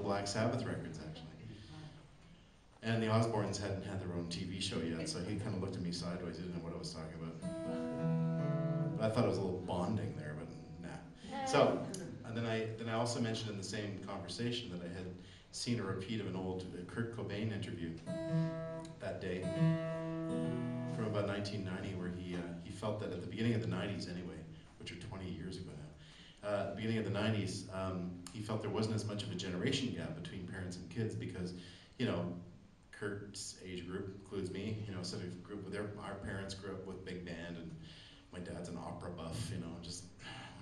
Black Sabbath records, actually. And the Osbournes hadn't had their own TV show yet, so he kind of looked at me sideways. He didn't know what I was talking about. But I thought it was a little bonding there, but nah. So, and then I also mentioned in the same conversation that I had seen a repeat of an old Kurt Cobain interview that day from about 1990, where he felt that at the beginning of the 90s anyway, which are 20 years ago now, at the beginning of the 90s, he felt there wasn't as much of a generation gap between parents and kids because, you know, Kurt's age group includes me, you know, sort of group with our parents grew up with big band, and my dad's an opera buff, you know, just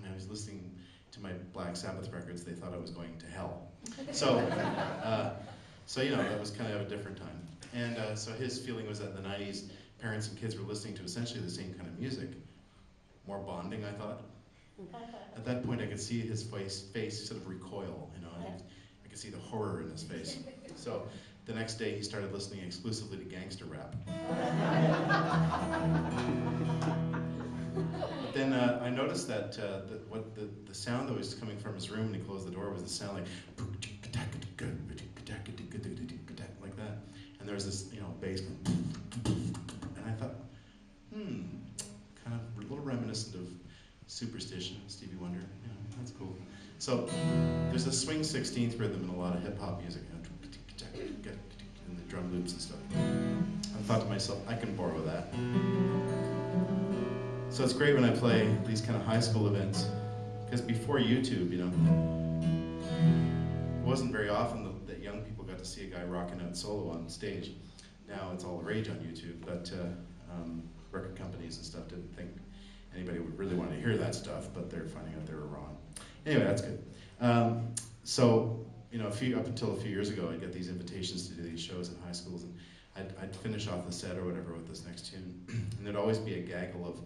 when I was listening to my Black Sabbath records, they thought I was going to hell. So, so you know, that was kind of a different time. And so his feeling was that in the 90s, parents and kids were listening to essentially the same kind of music. More bonding, I thought. At that point, I could see his face sort of recoil, you know, and I could see the horror in his face. So the next day, he started listening exclusively to gangster rap. But then I noticed that the sound that was coming from his room when he closed the door was the sound like that, and there was this, you know, bass, and I thought, kind of a little reminiscent of Superstition, Stevie Wonder. Yeah, that's cool. So there's a swing 16th rhythm in a lot of hip hop music, you know, and the drum loops and stuff. I thought to myself, I can borrow that. So it's great when I play these kind of high school events, because before YouTube, you know, it wasn't very often that young people got to see a guy rocking out solo on stage. Now it's all the rage on YouTube, but record companies and stuff didn't think anybody would really want to hear that stuff, but they're finding out they were wrong. Anyway, that's good. So, you know, up until a few years ago, I'd get these invitations to do these shows in high schools, and I'd finish off the set or whatever with this next tune, and there'd always be a gaggle of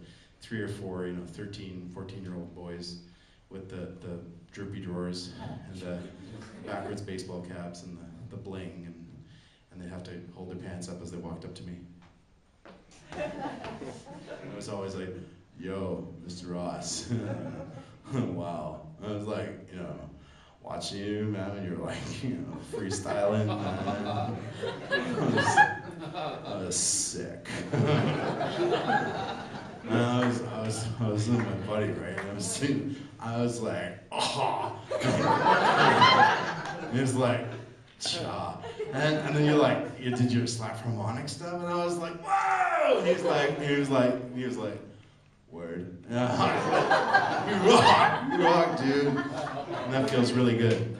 3 or 4, you know, 13, 14-year-old boys with the droopy drawers and the backwards baseball caps and the bling, and they'd have to hold their pants up as they walked up to me. And it was always like, "Yo, Mr. Ross." Wow. I was like, you know, watching you, man, and you're like, you know, freestyling, man. I was sick. I was with my buddy, right? And I was like, oh. He was like, cha. And then you're like, did you slap harmonic stuff? And I was like, whoa! And he was like, word. You rock, dude. And that feels really good.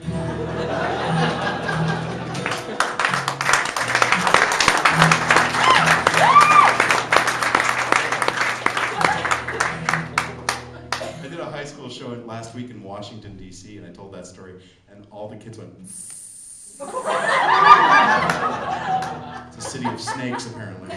I did a high school show last week in Washington, D.C., and I told that story, and all the kids went, it's a city of snakes, apparently.